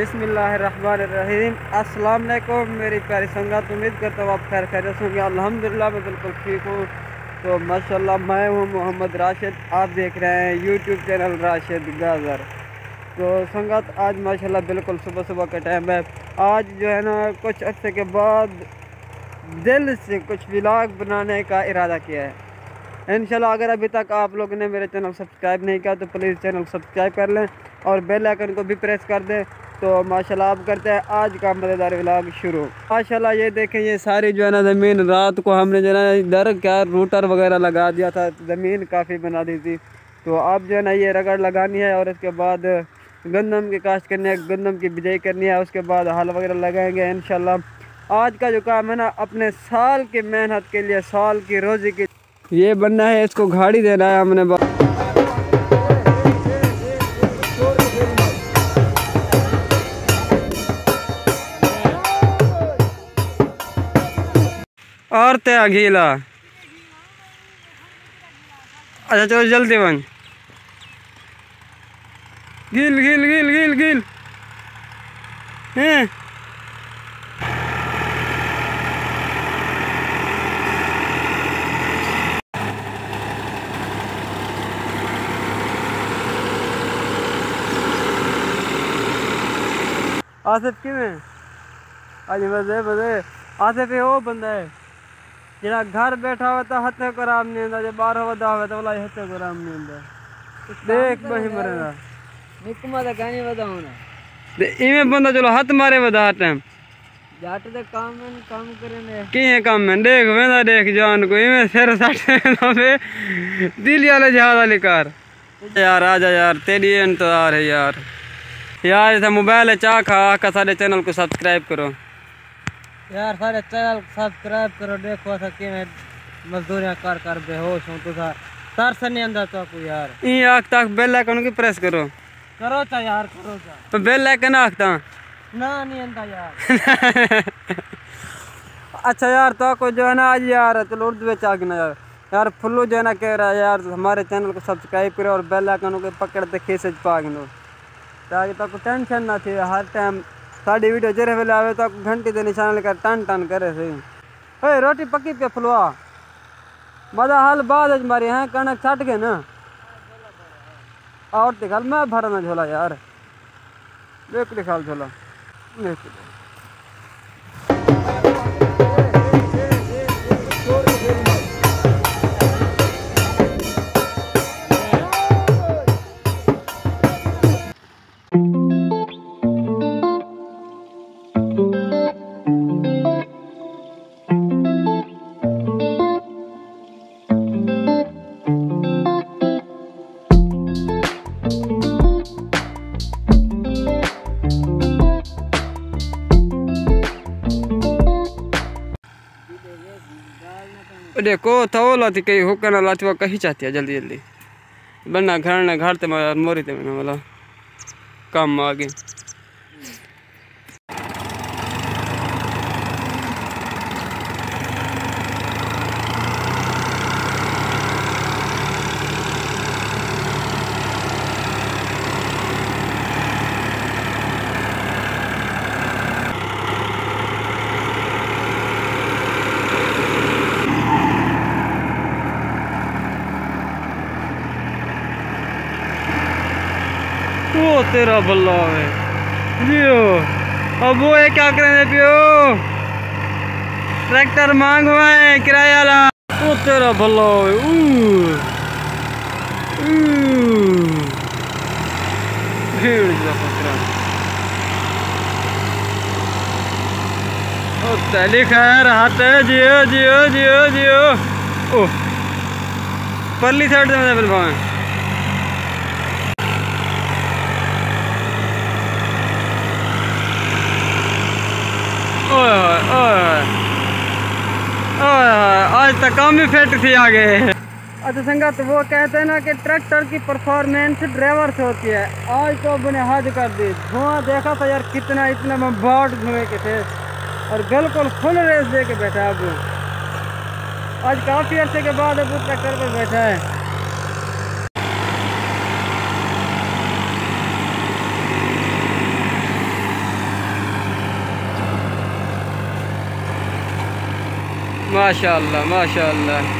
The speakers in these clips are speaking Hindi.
बिस्मिल्लाहिर्रहमानिर्रहीम। अस्सलाम वालेकुम मेरी प्यारी संगत, उम्मीद करता हूँ आप खैर खैरियत से होंगे। अल्हम्दुलिल्लाह मैं बिल्कुल ठीक हूँ। तो माशाल्लाह मैं हूँ मोहम्मद राशिद, आप देख रहे हैं यूट्यूब चैनल राशिद गाजर। तो संगत आज माशाल्लाह बिल्कुल सुबह सुबह का टाइम है। आज जो है ना कुछ अर्से के बाद दिल से कुछ व्लॉग बनाने का इरादा किया है। इंशाल्लाह अगर अभी तक आप लोगों ने मेरे चैनल सब्सक्राइब नहीं किया तो प्लीज़ चैनल सब्सक्राइब कर लें और बेल आइकन को भी प्रेस कर दें। तो माशाल्लाह आप करते हैं आज का मज़ेदार व्लॉग शुरू। माशाल्लाह ये देखें, ये सारी जो है ना ज़मीन रात को हमने जो है ना इधर क्या रूटर वगैरह लगा दिया था, ज़मीन काफ़ी बना दी थी। तो अब जो है ना ये रगड़ लगानी है और इसके बाद गंदम की काश्त करनी है, गंदम की बिजाई करनी है, उसके बाद हल वगैरह लगाएंगे इंशाल्लाह। आज का जो काम है ना अपने साल की मेहनत के लिए, साल की रोज़ी के ये बनना है, इसको गाड़ी देना है हमने। और ते अगीला अच्छा चलो जल्दी बन गिल गिल गिल गिल गिल हैं। आसिफ किमें आज मजे मजे आसिफ वो बंदा है जरा घर बैठा हुआ था, हथे को आराम नहीं आता, जब बाहर वदा हुआ तो बोला हथे को आराम नहीं आता। देख बही मरेगा निकमा दा कहनी बताऊं ना इवें बंदा चलो हाथ मारे वदा हर टाइम जाट दे काम करे ने की है काम में देख वेंदा देख जान को इवें सिर साटे पे दिल वाले जहाज वाली कार। यार आजा यार तेरी इंतजार है यार। यार इधर मोबाइल है चा खा का सारे चैनल को सब्सक्राइब करो यार, सारे चैनल सब्सक्राइब करो। देखो सके में मजदूरियां कर बेहोश हूं तो सर से नहीं अंदा तो को यार ई आख तक बेल आइकन की प्रेस करो चा यार करो चा तो बेल आइकन आखता ना नहीं अंदा यार। अच्छा यार तो को जो है ना आज यार चलो उर्दू में चाह ना यार फुल्लू जो है ना कह रहा है यार हमारे चैनल को सब्सक्राइब करो और बेल आइकन को पकड़ते खींच पा गिनो ताकि तो टेंशन ना थी। हर टाइम साड़ी वीडियो जरे वेले आवे तो घंटी के निशान लेकर टन टन करे सही। ओए रोटी पकी पे फुलवा मजा हाल बाद मारी हैं कणक छट के ना और दिखाल मैं भरना झोला यार देख दिखाल झोला देखो तो लाती कहीं होकर ना लाती कहीं चाहती है जल्दी जल्दी बनना घर ना घर ते मोरी ते वाला काम आगे। वो तेरा बल्ला है जियो। अब वो है क्या करें पियो ट्रैक्टर मांग हुआ है किराया वाला। वो तेरा बल्ला है भीड़ लिखा है हाथ जियो जियो जियो जियो। ओह परली साइड से मैं बिलवाएं आज तक काम भी फिट थी आगे। अच्छा संगत, तो वो कहते हैं ना कि ट्रैक्टर की परफॉर्मेंस ड्राइवर से होती है। आज तो मैंने हद कर दी। धुआं देखा था यार, कितना इतना बम्बार्ड धुएं के थे और बिल्कुल फुल रेस दे के बैठा है अब। आज काफ़ी अर्से के बाद अब ट्रैक्टर पर बैठा है। माशाअल्लाह माशाअल्लाह।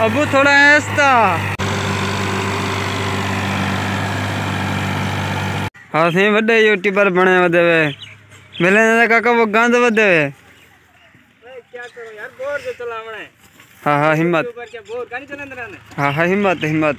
अबू थोड़ा ऐसा हाँ सी वे यूट्यूबर बने वधे वे मिले काका वो गंद वधे वे। क्या करो यार, बोर जो चलावना है। हाँ हाँ हिम्मत, हाँ हाँ हिम्मत हिम्मत।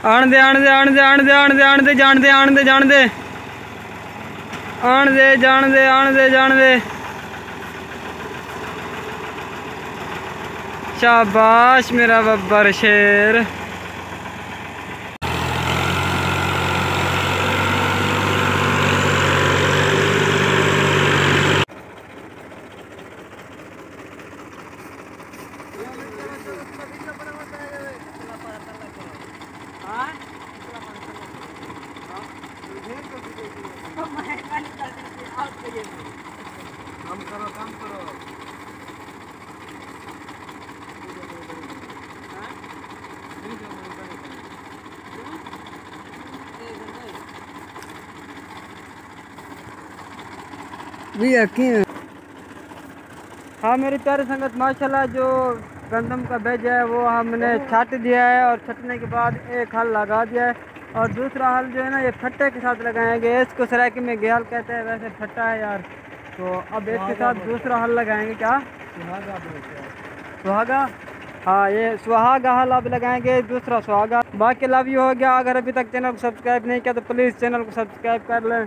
आन दे आन दे आन दे आन दे आन दे आन दे जान दे आन दे जान दे आन दे जान दे आन दे जान दे। शाबाश मेरा बब्बर शेर। काम करो हाँ मेरी प्यारी संगत, माशाल्लाह जो गंदम का बेज है वो हमने छाट दिया है और छटने के बाद एक हल लगा दिया है और दूसरा हल जो है ना ये फट्टे के साथ लगाएंगे। इसको सरायकी में गेहल कहते हैं, वैसे फट्टा है यार। तो अब एक के साथ दूसरा हल लगाएंगे। क्या सुहागा? हाँ ये सुहागा हल अब लगाएंगे, दूसरा सुहागा। बाकी लव यू हो गया। अगर अभी तक चैनल को सब्सक्राइब नहीं किया तो प्लीज़ चैनल को सब्सक्राइब कर लें।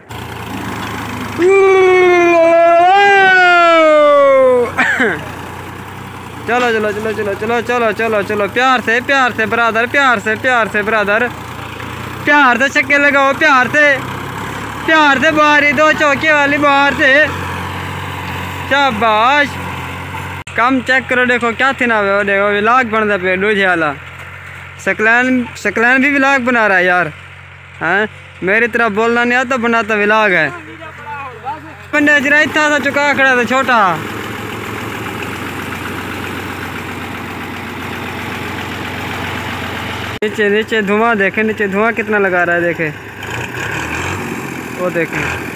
चलो चलो चलो चलो चलो चलो चलो चलो प्यार से ब्रदर, प्यार से ब्रदर, प्यार से छक्के लगाओ, प्यार से बारी दो चौके वाली बाहर से। शाबाश। कम चेक करो, देखो क्या थी ना वो, देखो व्लॉग बनता पे डूझे वाला। सकलैन भी व्लॉग बना रहा है यार। हैं मेरी तरह बोलना नहीं आता, बनाता व्लॉग है। पंडे जरा इतना सा चुका खड़ा था छोटा। नीचे नीचे धुआं देखे, नीचे धुआं कितना लगा रहा है देखे, वो देखें।